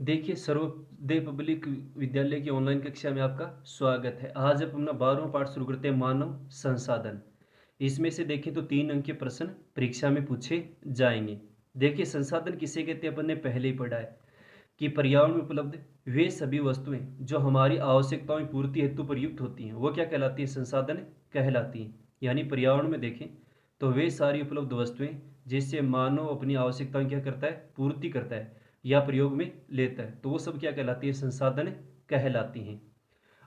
देखिए, सर्वोदय पब्लिक विद्यालय की ऑनलाइन कक्षा में आपका स्वागत है। आज हम अपना 12वां पाठ शुरू करते हैं, मानव संसाधन। इसमें से देखें तो 3 अंक के प्रश्न परीक्षा में पूछे जाएंगे। देखिए, संसाधन किसे कहते हैं, अपन ने पहले ही पढ़ा है कि पर्यावरण में उपलब्ध वे सभी वस्तुएं जो हमारी आवश्यकताओं की पूर्ति हेतु प्रयुक्त होती हैं, वो क्या कहलाती है, संसाधन कहलाती हैं। यानी पर्यावरण में देखें तो वे सारी उपलब्ध वस्तुएं जिससे मानव अपनी आवश्यकताओं क्या करता है, पूर्ति करता है या प्रयोग में लेता है, तो वो सब क्या कहलाती है, संसाधन कहलाती हैं।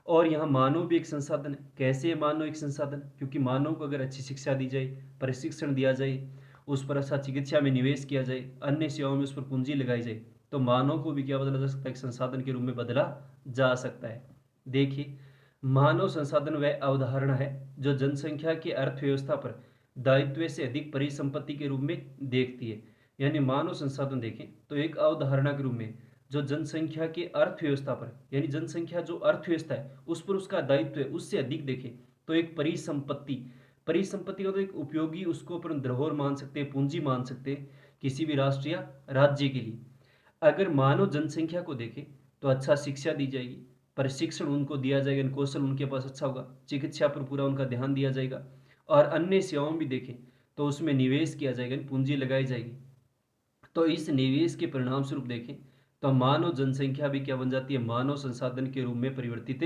और यहाँ मानव भी एक संसाधन है। कैसे है मानव एक संसाधन? क्योंकि मानव को अगर अच्छी शिक्षा दी जाए, प्रशिक्षण दिया जाए, उस पर अच्छा चिकित्सा में निवेश किया जाए, अन्य सेवाओं में उस पर पूंजी लगाई जाए, तो मानव को भी क्या बदला जा सकता है, एक संसाधन के रूप में बदला जा सकता है। देखिए, मानव संसाधन वह अवधारणा है जो जनसंख्या की अर्थव्यवस्था पर दायित्व से अधिक परिसंपत्ति के रूप में देखती है। यानी मानव संसाधन देखें तो एक अवधारणा के रूप में जो जनसंख्या की अर्थव्यवस्था पर, यानी जनसंख्या जो अर्थव्यवस्था है उस पर उसका दायित्व है, उससे अधिक देखें तो एक परिसंपत्ति, परिसंपत्ति का तो एक उपयोगी, उसको अपन धरोहर मान सकते हैं, पूंजी मान सकते हैं किसी भी राष्ट्र या राज्य के लिए। अगर मानव जनसंख्या को देखें तो अच्छा शिक्षा दी जाएगी, प्रशिक्षण उनको दिया जाएगा, कौशल उनके पास अच्छा होगा, चिकित्सा पर पूरा उनका ध्यान दिया जाएगा, और अन्य सेवाओं भी देखें तो उसमें निवेश किया जाएगा, पूंजी लगाई जाएगी। तो इस निवेश के परिणाम स्वरूप देखें तो मानव जनसंख्या भी क्या बन जाती है, मानव संसाधन के रूप में परिवर्तित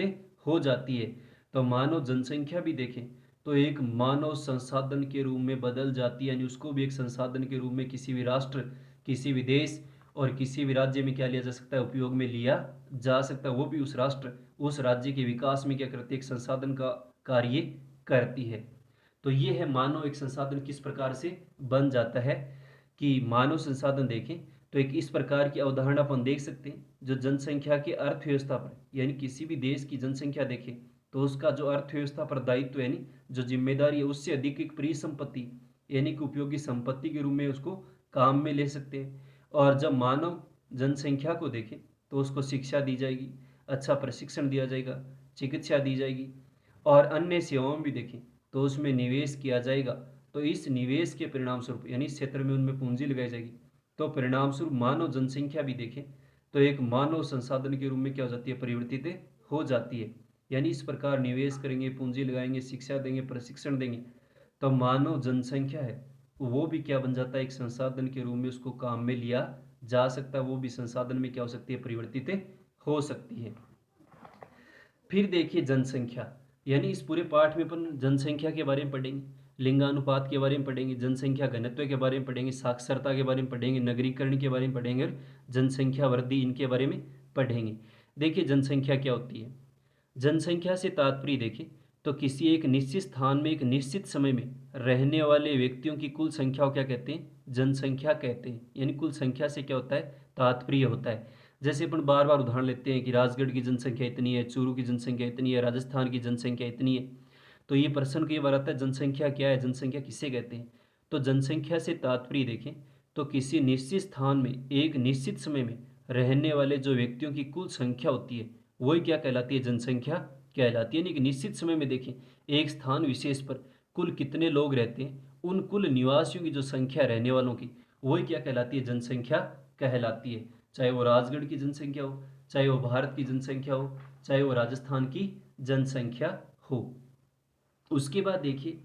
हो जाती है। तो मानव जनसंख्या भी देखें तो एक मानव संसाधन के रूप में बदल जाती है, यानी उसको भी एक संसाधन के रूप में किसी भी राष्ट्र, किसी भी देश और किसी भी राज्य में क्या लिया जा सकता है, उपयोग में लिया जा सकता है। वो भी उस राष्ट्र, उस राज्य के विकास में क्या करती है, एक संसाधन का कार्य करती है। तो ये है मानव एक संसाधन किस प्रकार से बन जाता है। कि मानव संसाधन देखें तो एक इस प्रकार की अवधारणा अपन देख सकते हैं जो जनसंख्या की अर्थव्यवस्था पर, यानी किसी भी देश की जनसंख्या देखें तो उसका जो अर्थव्यवस्था पर दायित्व, यानी जो जिम्मेदारी है, उससे अधिक एक परिसंपत्ति, यानी कि उपयोगी संपत्ति के रूप में उसको काम में ले सकते हैं। और जब मानव जनसंख्या को देखें तो उसको शिक्षा दी जाएगी, अच्छा प्रशिक्षण दिया जाएगा, चिकित्सा दी जाएगी, और अन्य सेवाओं भी देखें तो उसमें निवेश किया जाएगा। तो इस निवेश के परिणाम स्वरूप, यानी इस क्षेत्र में उनमें पूंजी लगाई जाएगी, तो परिणाम स्वरूप मानव जनसंख्या भी देखें तो एक मानव संसाधन के रूप में क्या हो जाती है, परिवर्तित हो जाती है। यानी इस प्रकार निवेश करेंगे, पूंजी लगाएंगे, शिक्षा देंगे, प्रशिक्षण देंगे, तो मानव जनसंख्या है वो भी क्या बन जाता है, एक संसाधन के रूप में उसको काम में लिया जा सकता है, वो भी संसाधन में क्या हो सकती है, परिवर्तित हो सकती है। फिर देखिए जनसंख्या, यानी इस पूरे पाठ में अपन जनसंख्या के बारे में पढ़ेंगे, लिंगानुपात के बारे में पढ़ेंगे, जनसंख्या घनत्व के बारे में पढ़ेंगे, साक्षरता के बारे में पढ़ेंगे, नगरीकरण के बारे में पढ़ेंगे, और जनसंख्या वृद्धि, इनके बारे में पढ़ेंगे। देखिए जनसंख्या क्या होती है। जनसंख्या से तात्पर्य देखें तो किसी एक निश्चित स्थान में एक निश्चित समय में रहने वाले व्यक्तियों की कुल संख्या को क्या कहते हैं, जनसंख्या कहते हैं। यानी कुल संख्या से क्या होता है, तात्पर्य होता है। जैसे अपन बार बार उदाहरण लेते हैं कि राजगढ़ की जनसंख्या इतनी है, चूरू की जनसंख्या इतनी है, राजस्थान की जनसंख्या इतनी है। तो ये प्रश्न कई बार आता है, जनसंख्या क्या है, जनसंख्या किसे कहते हैं। तो जनसंख्या से तात्पर्य देखें तो किसी निश्चित स्थान में एक निश्चित समय में रहने वाले जो व्यक्तियों की कुल संख्या होती है वही क्या कहलाती है, जनसंख्या कहलाती है। यानी कि निश्चित समय में देखें एक स्थान विशेष पर कुल कितने लोग रहते हैं, उन कुल निवासियों की जो संख्या रहने वालों की, वही क्या कहलाती है, जनसंख्या कहलाती है। चाहे वो राजगढ़ की जनसंख्या हो, चाहे वो भारत की जनसंख्या हो, चाहे वो राजस्थान की जनसंख्या हो। उसके बाद देखिए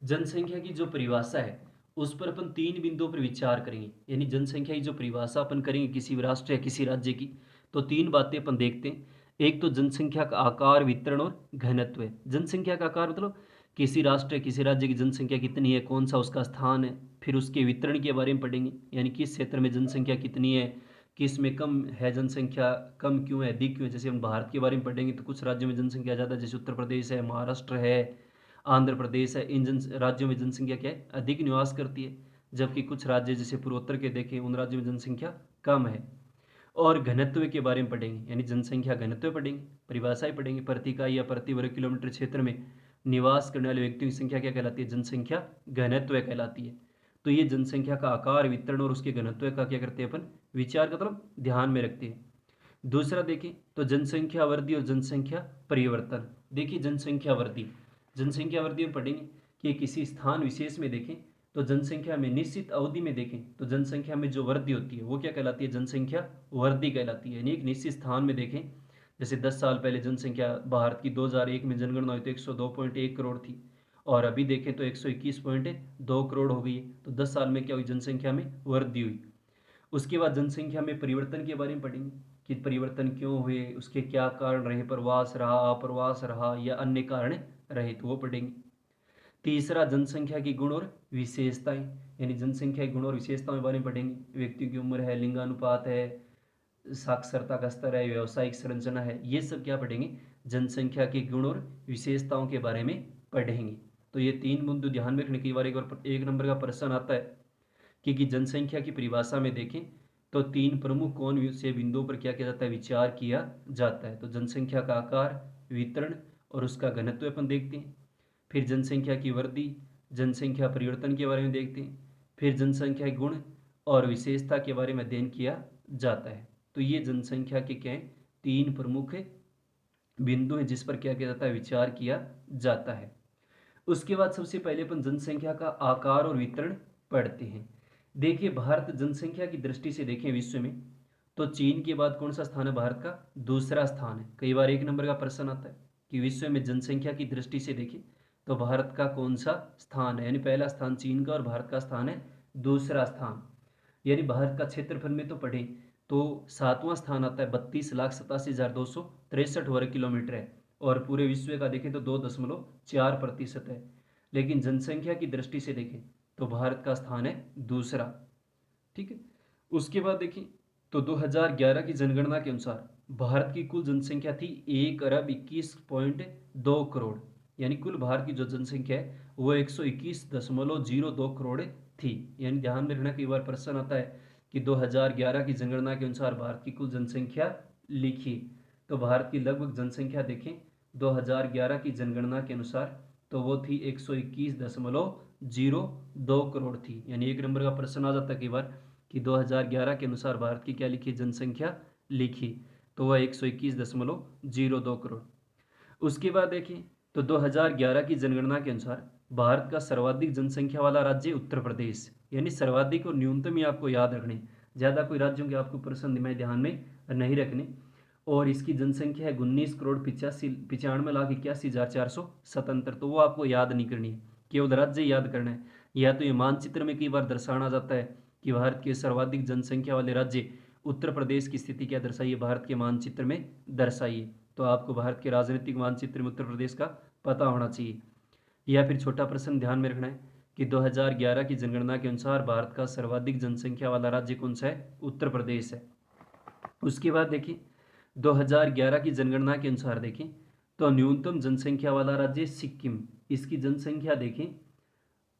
जनसंख्या की जो परिभाषा है उस पर अपन 3 बिंदुओं पर विचार करेंगे। यानी जनसंख्या की जो परिभाषा अपन करेंगे किसी भी राष्ट्र या किसी राज्य की, तो 3 बातें अपन देखते हैं। एक तो जनसंख्या का आकार, वितरण और घनत्व है। जनसंख्या का आकार मतलब किसी राष्ट्र या किसी राज्य की जनसंख्या कितनी है, कौन सा उसका स्थान है। फिर उसके वितरण के बारे में पढ़ेंगे, यानी किस क्षेत्र में जनसंख्या कितनी है, किस में कम है जनसंख्या, कम क्यों है, अधिक क्यों है। जैसे हम भारत के बारे में पढ़ेंगे तो कुछ राज्यों में जनसंख्या ज़्यादा है, जैसे उत्तर प्रदेश है, महाराष्ट्र है, आंध्र प्रदेश है, इन राज्यों में जनसंख्या क्या है, अधिक निवास करती है। जबकि कुछ राज्य जैसे पूर्वोत्तर के देखें उन राज्यों में जनसंख्या कम है। और घनत्व के बारे में पढ़ेंगे, यानी जनसंख्या घनत्व पढ़ेंगे, परिभाषाएं पढ़ेंगे। प्रति इकाई या प्रति वर्ग किलोमीटर क्षेत्र में निवास करने वाले व्यक्तियों की संख्या क्या कहलाती है, जनसंख्या घनत्व कहलाती है। तो ये जनसंख्या का आकार, वितरण और उसके घनत्व का क्या करते हैं अपन, विचार का मतलब ध्यान में रखते हैं। दूसरा देखें तो जनसंख्या वृद्धि और जनसंख्या परिवर्तन। देखिए जनसंख्या वृद्धि, जनसंख्या वृद्धि में पढ़ेंगे कि किसी स्थान विशेष में देखें तो जनसंख्या में निश्चित अवधि में देखें तो जनसंख्या में जो वृद्धि होती है वो क्या कहलाती है, जनसंख्या वृद्धि कहलाती है। यानी एक निश्चित स्थान में देखें, जैसे 10 साल पहले जनसंख्या भारत की 2001 में जनगणना हुई तो 102.1 करोड़ थी, और अभी देखें तो 121.2 करोड़ हो गई है। तो 10 साल में क्या हुई, जनसंख्या में वृद्धि हुई। उसके बाद जनसंख्या में परिवर्तन के बारे में पढ़ेंगे कि परिवर्तन क्यों हुए, उसके क्या कारण रहे, प्रवास रहा, अप्रवास रहा या अन्य कारण रहे, तो वो पढ़ेंगे। तीसरा, जनसंख्या की गुण और विशेषताएं, यानी जनसंख्या के गुण और विशेषताओं के बारे में पढ़ेंगे। व्यक्तियों की उम्र है, लिंगानुपात है, साक्षरता का स्तर है, व्यावसायिक संरचना है, ये सब क्या पढ़ेंगे, जनसंख्या के गुण और विशेषताओं के बारे में पढ़ेंगे। तो ये तीन बिंदु ध्यान में रखने की बार एक नंबर का प्रश्न आता है कि जनसंख्या की परिभाषा में देखें तो तीन प्रमुख कौन से बिंदुओं पर क्या किया जाता है, विचार किया जाता है। तो जनसंख्या का आकार, वितरण और उसका घनत्व अपन देखते हैं। फिर जनसंख्या की वृद्धि, जनसंख्या परिवर्तन के बारे में देखते हैं। फिर जनसंख्या के गुण और विशेषता के बारे में अध्ययन किया जाता है। तो ये जनसंख्या के क्या हैं, तीन प्रमुख बिंदु हैं जिस पर क्या किया जाता है, विचार किया जाता है। उसके बाद सबसे पहले अपन जनसंख्या का आकार और वितरण पढ़ते हैं। देखिए, भारत जनसंख्या की दृष्टि से देखें विश्व में तो चीन के बाद कौन सा स्थान है, भारत का दूसरा स्थान है। कई बार एक नंबर का प्रश्न आता है कि विश्व में जनसंख्या की दृष्टि से देखें तो भारत का कौन सा स्थान है, यानी पहला स्थान चीन का और भारत का स्थान है दूसरा स्थान। यानी भारत का क्षेत्रफल में तो पढ़े तो सातवां स्थान आता है, 32,87,263 वर्ग किलोमीटर है, और पूरे विश्व का देखें तो 2.4% है। लेकिन जनसंख्या की दृष्टि से देखें तो भारत का स्थान है दूसरा। ठीक है। उसके बाद देखें तो 2011 की जनगणना के अनुसार भारत की कुल जनसंख्या थी 1,21.2 करोड़, यानी कुल भारत की जो जनसंख्या है वो 121.02 करोड़ थी। यानी ध्यान में रखना, कई बार प्रश्न आता है कि 2011 की जनगणना के अनुसार भारत की कुल जनसंख्या लिखी, तो भारत की लगभग जनसंख्या देखें 2011 की जनगणना के अनुसार तो वो थी 121.02 करोड़ थी। यानी एक नंबर का प्रश्न आ जाता है कई बार कि 2011 के अनुसार भारत की क्या लिखी, जनसंख्या लिखी, तो वह 121.02 करोड़। उसके बाद देखें तो 2011 की जनगणना के अनुसार भारत का सर्वाधिक जनसंख्या वाला राज्य उत्तर प्रदेश, यानी सर्वाधिक और न्यूनतम ही आपको याद रखने, ज़्यादा कोई राज्यों के आपको प्रश्न में ध्यान में नहीं रखने। और इसकी जनसंख्या है 19,95,81,477, तो वो आपको याद नहीं करनी है, केवल राज्य याद करना है। या तो ये मानचित्र में कई बार दर्शाना जाता है कि भारत के सर्वाधिक जनसंख्या वाले राज्य उत्तर प्रदेश की स्थिति क्या दर्शाइए, भारत के मानचित्र में दर्शाइए। तो आपको भारत के राजनीतिक मानचित्र में उत्तर प्रदेश का पता होना चाहिए। या फिर छोटा प्रश्न ध्यान में रखना है कि 2011 की जनगणना के अनुसार भारत का सर्वाधिक जनसंख्या वाला राज्य कौन सा है, उत्तर प्रदेश है। उसके बाद देखिए 2011 की जनगणना के अनुसार देखें तो न्यूनतम जनसंख्या वाला राज्य सिक्किम, इसकी जनसंख्या देखें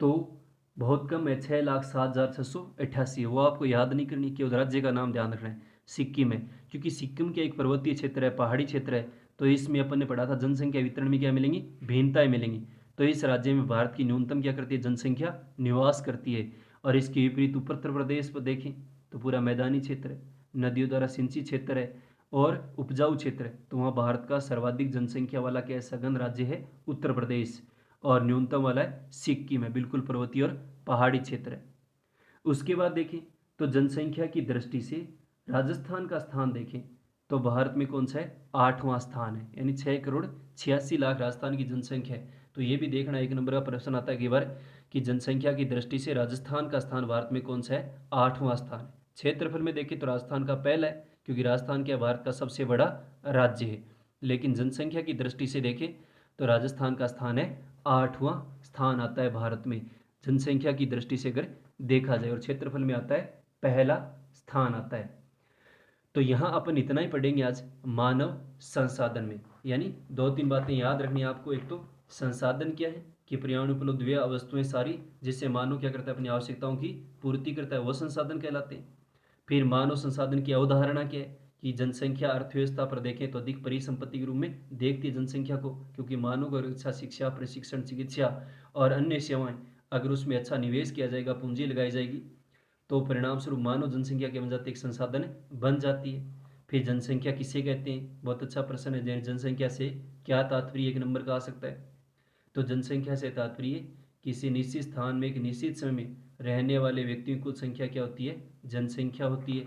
तो बहुत कम है, 6,07,688 है। वो आपको याद नहीं करनी, केवल राज्य का नाम ध्यान रखना है, सिक्किम है। क्योंकि सिक्किम के एक पर्वतीय क्षेत्र है, पहाड़ी क्षेत्र है, तो इसमें अपन ने पढ़ा था जनसंख्या वितरण में क्या मिलेंगी, भिन्नताएं मिलेंगी। तो इस राज्य में भारत की न्यूनतम क्या करती है, जनसंख्या निवास करती है। और इसके विपरीत उत्तर प्रदेश पर देखें तो पूरा मैदानी क्षेत्र है, नदियों द्वारा सिंचित क्षेत्र है और उपजाऊ क्षेत्र है, तो वहाँ भारत का सर्वाधिक जनसंख्या वाला क्या है, सघन राज्य है उत्तर प्रदेश, और न्यूनतम वाला है सिक्किम है, बिल्कुल पर्वतीय और पहाड़ी क्षेत्र है। उसके बाद देखें तो जनसंख्या की दृष्टि से राजस्थान का स्थान देखें तो भारत में कौन सा है, 8वां स्थान है, यानी 6,86,00,000 राजस्थान की जनसंख्या है। तो ये भी देखना, एक नंबर का प्रश्न आता है कई बार कि जनसंख्या की दृष्टि से राजस्थान का स्थान भारत में कौन सा है, 8वां स्थान है। क्षेत्रफल में देखें तो राजस्थान का पहला है, क्योंकि राजस्थान क्या भारत का सबसे बड़ा राज्य है। लेकिन जनसंख्या की दृष्टि से देखें तो राजस्थान का स्थान है 8वां स्थान आता है भारत में, जनसंख्या की दृष्टि से अगर देखा जाए, और क्षेत्रफल में आता है पहला स्थान आता है। तो यहाँ अपन इतना ही पढ़ेंगे आज मानव संसाधन में, यानी 2-3 बातें याद रखनी है आपको। एक तो संसाधन क्या है कि पर्यावरण उपलब्ध वे वस्तुएं सारी जिससे मानव क्या करता है, अपनी आवश्यकताओं की पूर्ति करता है, वो संसाधन कहलाते हैं। फिर मानव संसाधन की अवधारणा क्या है कि जनसंख्या अर्थव्यवस्था पर देखें तो अधिक परिसंपत्ति के रूप में देखती है जनसंख्या को, क्योंकि मानव को अच्छा शिक्षा, प्रशिक्षण, चिकित्सा और अन्य सेवाएं अगर उसमें अच्छा निवेश किया जाएगा, पूंजी लगाई जाएगी, तो परिणाम स्वरूप मानव जनसंख्या के बन जाती एक संसाधन बन जाती है। फिर जनसंख्या किसे कहते हैं, बहुत अच्छा प्रश्न है, जनसंख्या से क्या तात्पर्य एक नंबर का आ सकता है। तो जनसंख्या से तात्पर्य किसी निश्चित स्थान में एक निश्चित समय में रहने वाले व्यक्तियों की कुल संख्या क्या होती है? जनसंख्या होती है।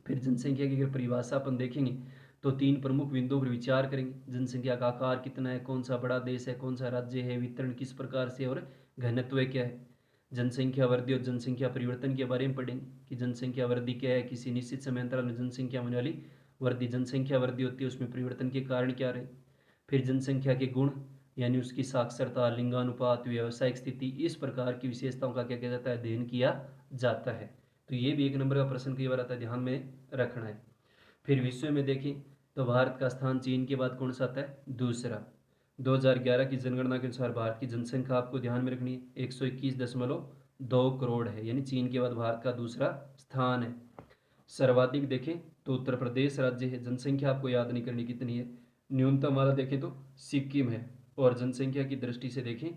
फिर जनसंख्या की अगर परिभाषा अपन देखेंगे तो तीन प्रमुख बिंदुओं पर विचार करेंगे। जनसंख्या का आकार कितना है, कौन सा बड़ा देश है, कौन सा राज्य है, वितरण किस प्रकार से और घनत्व क्या है। जनसंख्या वृद्धि और जनसंख्या परिवर्तन के बारे में पढ़ेंगे कि जनसंख्या वृद्धि क्या है, किसी निश्चित समय अंतराल में जनसंख्या होने वाली वृद्धि, जनसंख्या वृद्धि होती है उसमें परिवर्तन के कारण क्या रहे। फिर जनसंख्या के गुण यानी उसकी साक्षरता, लिंगानुपात, व्यावसायिक स्थिति, इस प्रकार की विशेषताओं का क्या किया जाता है? अध्ययन किया जाता है। तो ये भी एक नंबर का प्रश्न कई बार आता है, ध्यान में रखना है। फिर विश्व में देखें तो भारत का स्थान चीन के बाद कौन सा आता है? दूसरा। 2011 की जनगणना के अनुसार भारत की जनसंख्या आपको ध्यान में रखनी है 121.2 करोड़ है, यानी चीन के बाद भारत का दूसरा स्थान है। सर्वाधिक देखें तो उत्तर प्रदेश राज्य है, जनसंख्या आपको याद नहीं करनी कितनी है। न्यूनतम वाला देखें तो सिक्किम है। और जनसंख्या की दृष्टि से देखें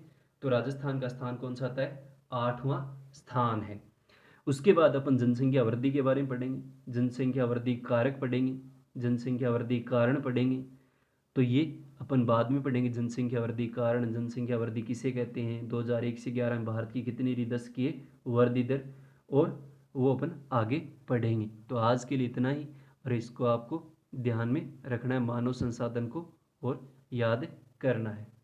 तो राजस्थान का स्थान कौन सा आता है? 8वां स्थान है। उसके बाद अपन जनसंख्या वृद्धि के बारे में पढ़ेंगे, जनसंख्या वृद्धि कारक पढ़ेंगे, जनसंख्या वृद्धि कारण पढ़ेंगे। तो ये अपन बाद में पढ़ेंगे, जनसंख्या वृद्धि कारण, जनसंख्या वृद्धि किसे कहते हैं, 2001 से 11 में भारत की कितनी रही, 10 की वृद्धि दर, और वो अपन आगे पढ़ेंगे। तो आज के लिए इतना ही, और इसको आपको ध्यान में रखना है, मानव संसाधन को और याद करना है।